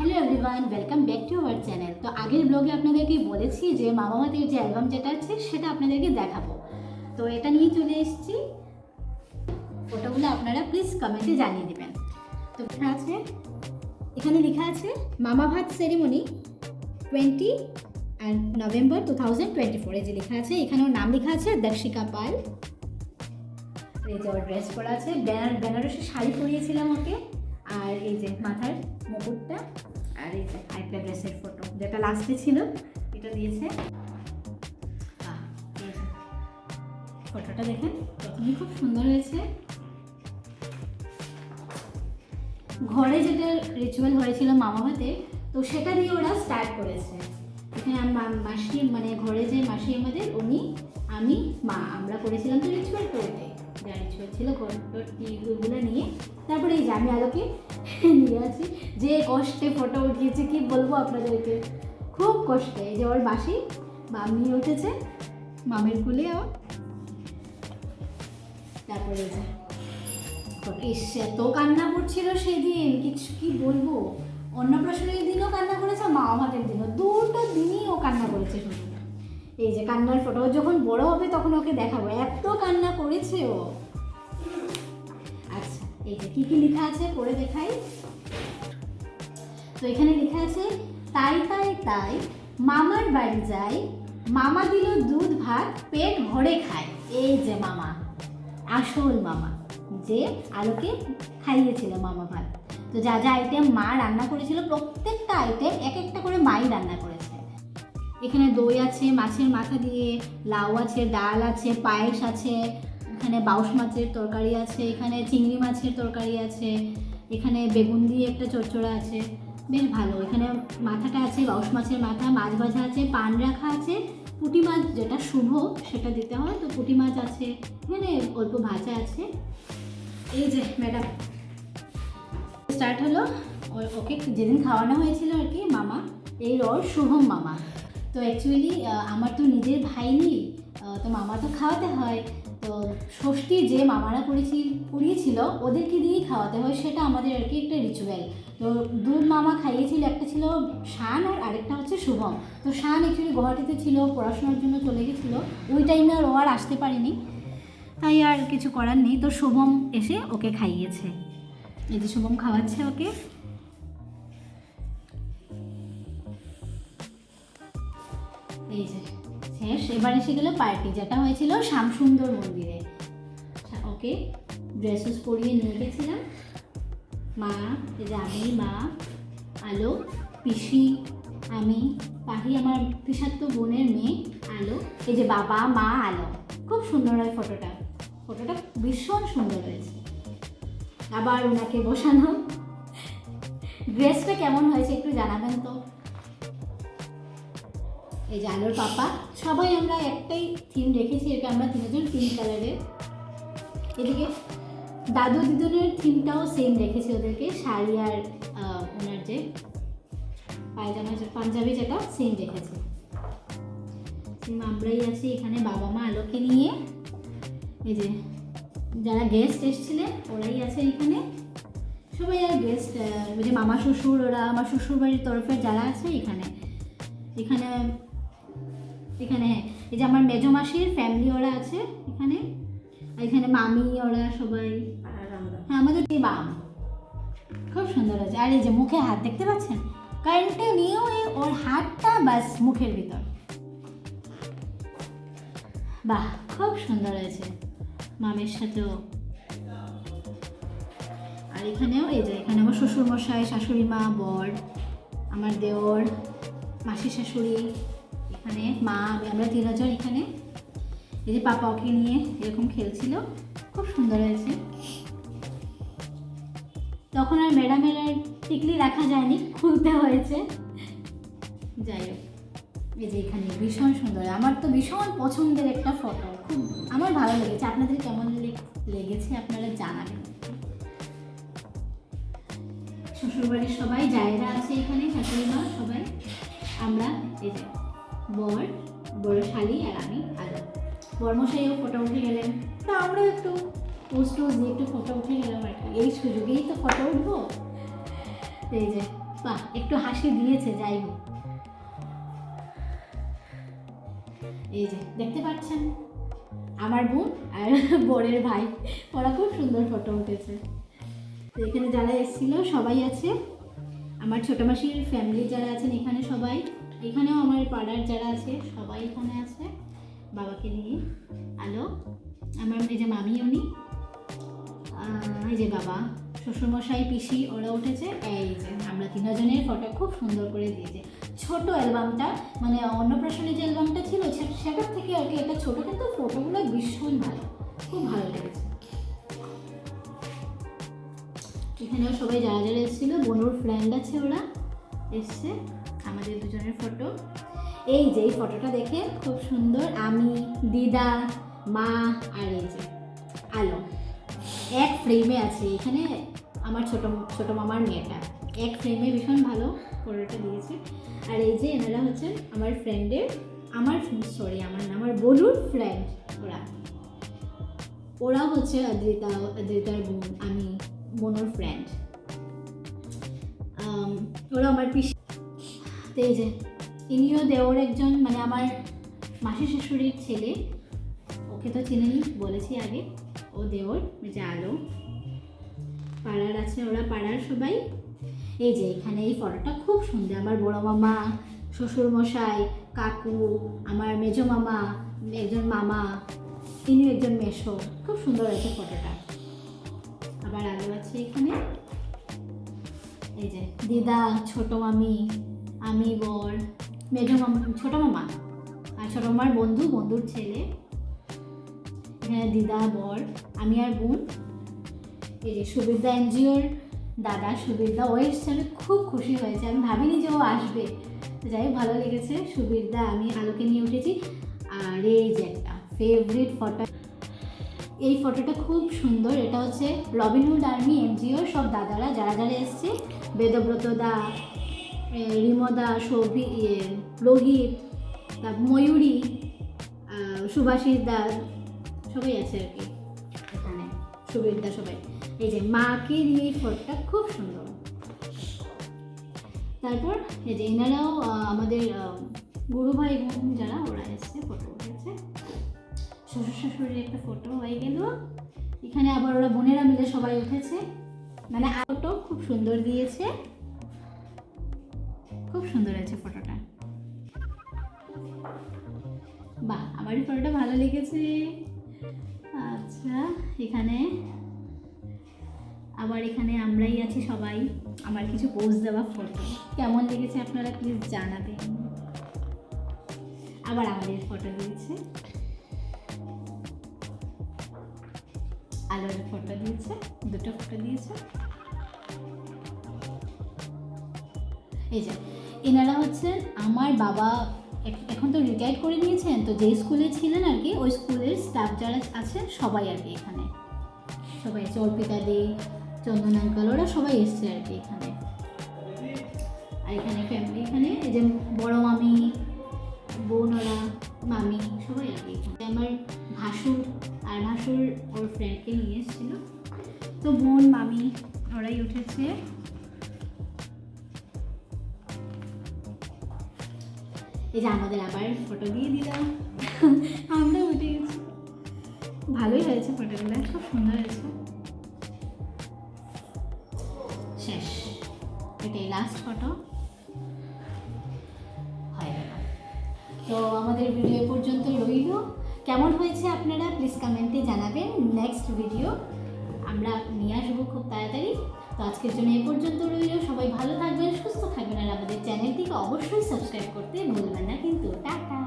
Hello everyone, welcome back to our channel. তো আগের ব্লগে আপনাদেরকে বলেছি যে মামামাদের যে অ্যালবাম যেটা আছে সেটা আপনাদেরকে দেখাবো। তো এটা নিয়ে চলে এসেছি। ফটোগুলো আপনারা প্লিজ কমেন্টে জানিয়ে দেবেন। তো এখানে লেখা আছে মামা ভাত সেরিমনি 20 নভেম্বর 2024। এই যে লেখা আছে, এখানেও নাম লেখা আছে দর্শিকা পাল। এই যে ওর ড্রেস পরা আছে, বেনারসি শাড়ি পরিয়েছিলাম ওকে। আর এই যে মাথার মুকুটটা, আর এই যে আরেকটা ড্রেসের ফটো যেটা লাস্টে ছিল এটা দিয়েছে। ফটোটা দেখেন, প্রথমেই খুব সুন্দর হয়েছে। ঘরে যেটা রিচুয়াল হয়েছিল মামা ভাতে, তো সেটা দিয়ে ওরা স্টার্ট করেছে। এখানে মাসি, মানে ঘরে যে মাসি আমাদের, উনি, আমি, মা, আমরা করেছিলাম তো রিচুয়াল করতে, যা রিচুয়াল ছিল ঘরগুলো নিয়ে। তারপরে এই যে আমি আলোকে নিয়ে আছি, যে কষ্টে ফটো উঠিয়েছে কি বলবো আপনাদেরকে, খুব কষ্টে। এই যে ওর মাসি মামি উঠেছে মামের কুলে। তারপরে এই যে এত কান্না করছিল সেদিন, কিছু কি বলবো। অন্নপ্রাশনের দিনও কান্না করেছে, মামা ভাতের দিনও, দুটো দিনই ও কান্না করেছে শুধু। এই যে কান্নার ফটো, যখন বড় হবে তখন ওকে দেখাবো, এত কান্না করেছে ও। আচ্ছা, এই যে কি কি লেখা আছে পড়ে দেখাই। তো এখানে লেখা আছে, তাই তাই তাই মামার বাড়ি যাই, মামা দিল দুধ ভাত পেট ভরে খায়। এই যে মামা, আসল মামা, যে আলোকে খাইয়েছিল মামা ভাত। তো যা যা আইটেম মা রান্না করেছিল, প্রত্যেকটা আইটেম এক একটা করে মাই রান্না করেছে। এখানে দই আছে মাছের মাথা দিয়ে, লাউ আছে, ডাল আছে, পায়েস আছে, এখানে বাউশ মাছের তরকারি আছে, এখানে চিংড়ি মাছের তরকারি আছে, এখানে বেগুন দিয়ে একটা চচ্চড়া আছে, বেশ ভালো। এখানে মাথাটা আছে, বাউশ মাছের মাথা, মাছ ভাজা আছে, পান রাখা আছে, পুঁটি মাছ যেটা শুভ সেটা দিতে হয়, তো পুঁটি মাছ আছে, এখানে অল্প ভাজা আছে। এই যে ম্যাডাম স্টার্ট হলো। ওকে যেদিন খাওয়ানো হয়েছিল আর কি মামা, এই ওর শুভম মামা। তো অ্যাকচুয়ালি আমার তো নিজের ভাই নেই, তো মামা তো খাওয়াতে হয়। তো ষষ্ঠী যে মামারা করিয়েছিল ওদেরকে দিয়েই খাওয়াতে হয়, সেটা আমাদের আর কি একটা রিচুয়াল। তো দুধ মামা খাইয়েছিল, একটা ছিল শান আর আরেকটা হচ্ছে শুভম। তো শান অ্যাকচুয়ালি গুয়াহাটিতে ছিল, পড়াশোনার জন্য চলে গেছিলো, ওই টাইমে আর ও আর আসতে পারেনি, তাই আর কিছু করার নেই। তো শুভম এসে ওকে খাইয়েছে। এই যে শুভম খাওয়াচ্ছে ওকে। এই যে শেষ, এবার এসে গেল পার্টি, যেটা হয়েছিল শ্যামসুন্দর মন্দিরে। ওকে ড্রেসেস পরিয়ে নিয়ে গেছিলাম। মা, এই যে আমি, মা, আলো, পিসি, আমি, পাহি আমার পিসাত্তো বোনের মেয়ে, আলো, এই যে বাবা, মা, আলো। খুব সুন্দর হয় ফটোটা, ফটোটা ভীষণ সুন্দর হয়েছে। আবার ওনাকে বসানো। ড্রেসটা কেমন হয়েছে একটু জানাবেন তো। এই যে আলোর পাপা, সবাই আমরা একটাই থিম রেখেছি, এটা আমরা তিনজন পিঙ্ক কালারের। এদিকে দাদু দিদুনের থিমটাও সেম রেখেছি, ওদেরকে শাড়ি আর ওনার যে পায়জামা পাঞ্জাবি যেটা সেম রেখেছি। আমরাই আছি এখানে, বাবা মা আলোকে নিয়ে। এই যে যারা গেস্ট এসেছিলেন ওরাই আছে এখানে, সবাই আর গেস্ট, ওই যে মামা শ্বশুর, ওরা আমার শ্বশুর বাড়ির তরফের যারা আছে এখানে। এখানে এখানে এই যে আমার মেজো মাসির ফ্যামিলি ওরা আছে এখানে, এখানে মামি ওরা সবাই। হ্যাঁ, আমাদের এই বাম খুব সুন্দর আছে। আর এই যে মুখে হাত দেখতে পাচ্ছেন, কন্টিনিউ ওর হাতটা বাস মুখের ভিতর। বাহ, খুব সুন্দর হয়েছে মামের সাথেও। আর এখানেও এই যে এখানে আমার শ্বশুর মশাই, শাশুড়ি মা, বর, আমার দেওর, মাসি শাশুড়ি, এখানে মা, আমরা তিনজন এখানে। এই যে পাপা ওকে নিয়ে এরকম খেলছিল, খুব সুন্দর হয়েছে। তখন আর ম্যাডামের আর টিকলি রাখা যায়নি, খুলতে হয়েছে। যাই হোক, এই যে এখানে ভীষণ সুন্দর, আমার তো ভীষণ পছন্দের একটা ফটো, খুব আমার ভালো লেগেছে। আপনাদের কেমন লেগেছে আপনারা জানাবেন। শ্বশুরবাড়ির সবাই জায়গা আছে এখানে, শাশুড়ি মা সবাই, আমরা এই যে বর, বড় শালি আর আমি আলো। বর্মশাইও ফটো উঠে গেলেন, তা আমরা একটু পোস্ট দিয়ে একটু ফটো উঠে গেলাম আর কি, এই সুযোগেই তো ফটো উঠবো। এই যে বাহ, একটু হাসি দিয়েছে, যাই হোক। এই যে দেখতে পাচ্ছেন আমার বোন আর বরের ভাই, ওরা খুব সুন্দর ফটো উঠেছে। তো এখানে যারা এসেছিল সবাই আছে, আমার ছোটো মাসির ফ্যামিলি যারা আছেন এখানে সবাই, এখানেও আমার পাড়ার যারা আছে সবাই এখানে আছে বাবাকে নিয়ে। হ্যালো, আমার এই যে মামি, উনি এই যে বাবা, শ্বশুরমশাই, পিসি, ওরা উঠেছে। এই যে আমরা তিনজনের ফটো খুব সুন্দর করে দিয়েছে। ছোট অ্যালবামটা, মানে অন্নপ্রাশনের যে অ্যালবামটা ছিল সেটার থেকে আর কি এটা ছোটো, কিন্তু ফটোগুলো ভীষণ ভালো, খুব ভালো লেগেছে। এখানেও সবাই যারা যারা এসেছিলো, বোনুর ফ্রেন্ড আছে, ওরা এসছে। আমাদের দুজনের ফটো। এই যে এই ফটোটা দেখে খুব সুন্দর, আমি, দিদা, মা আর এই যে আলো এক ফ্রেমে আছে। এখানে আমার ছোট মামার মেয়েটা এক ফ্রেমে, ভীষণ ভালো ফটোটা দিয়েছে। আর এই যে এনারা হচ্ছে আমার ফ্রেন্ডের, আমার না, আমার বনুর ফ্রেন্ড। ওরা হচ্ছে অদ্রিতার বোন, আমি বনুর ফ্রেন্ড। ওরা আমার পিসি। তো এই যে ইনিও দেওর একজন, মানে আমার মাসি শাশুড়ির ছেলে, ওকে তো চিনেনি, বলেছি আগে, ও দেওর, যে আলো। পাড়ার আছে, ওরা পাড়ার সবাই। এই যে এখানে এই ফটোটা খুব সুন্দর, আমার বড় মামা, শ্বশুরমশাই, কাকু, আমার মেজো মামা, একজন মামা, ইনিও একজন মেশো, খুব সুন্দর আছে ফটোটা। আবার আলো আছে এখানে। এই যে দিদা, ছোট মামি, আমি, বর, মেজো মামা, ছোট মামা আর ছোট মামার বন্ধুর ছেলে। এখানে দিদা, বর, আমি আর বোন। এই যে সুবিরদা এনজিওর দাদা, সুবিরদা, ও এসছে, আমি খুব খুশি হয়েছে, আমি ভাবিনি যে ও আসবে। যাই হোক, ভালো লেগেছে। সুবিরদা, আমি আলোকে নিয়ে উঠেছি। আর এই যে একটা ফেভারিট ফটো, এই ফটোটা খুব সুন্দর। এটা হচ্ছে রবিনহুড আর্মি এনজিওর সব দাদারা যারা যারা এসছে, বেদব্রত দা, রিমদা, রোহিত, তারপর ময়ূরী, সুভাষিস দা, সবাই আছে আর কি এখানে, সুবীরদা, সবাই। এই যে মাকে নিয়ে এই ফটোটা খুব সুন্দর। তারপর এই যে এনারাও আমাদের গুরু ভাই বোন যারা, ওরা এসছে, ফটো উঠেছে। শ্বশুর শাশুড়ির একটা ফটো হয়ে গেল। এখানে আবার ওরা বোনেরা মিলে সবাই উঠেছে, মানে ফটো খুব সুন্দর দিয়েছে, খুব সুন্দর আছে ফটোটা। বাহ, আমার এই ফটোটা ভালো লেগেছে। আচ্ছা, এখানে আমরাই আছি সবাই, আমার কিছু পোজ দেওয়া ফটো, কেমন লেগেছে আপনারা প্লিজ জানাবেন। আবার আমাদের ফটো দিয়েছে, আলোর ফটো দিয়েছে, দুটো ফটো দিয়েছে। এই যে এনারা হচ্ছেন আমার বাবা, এখন তো রিটায়ার করে নিয়েছেন, তো যে স্কুলে ছিলেন আর কি, ওই স্কুলের স্টাফ যারা আছে সবাই আর কি এখানে সবাই, অর্পিতা দি, চন্দন আঙ্কাল, ওরা সবাই এসছে আর কি এখানে। আর এখানে ফ্যামিলি, এখানে এই যে বড় মামি, বোন, ওরা মামি, সবাই আর কি এখানে। আমার ভাসুর ওর ফ্রেন্ডকে নিয়ে এসেছিলো, তো বোন, মামি, ওরাই উঠেছে। এই যে আমাদের আবার ফটো দিয়ে দিলাম, আমরা উঠে গেছি। ভালোই হয়েছে ফটোগুলো, খুব সুন্দর হয়েছে। শেষ, এটাই লাস্ট ফটো হয়ে গেল। তো আমাদের ভিডিও পর্যন্ত রইল। কেমন হয়েছে আপনারা প্লিজ কমেন্টে জানাবেন। নেক্সট ভিডিও আমরা নিয়ে আসবো খুব তাড়াতাড়ি। তো আজকের জন্য এই পর্যন্ত রইল। সবাই ভালো থাকবেন, সুস্থ থাকবেন, আর আমাদের চ্যানেলটিকে অবশ্যই সাবস্ক্রাইব করতে ভুলবেন না কিন্তু। টাটা।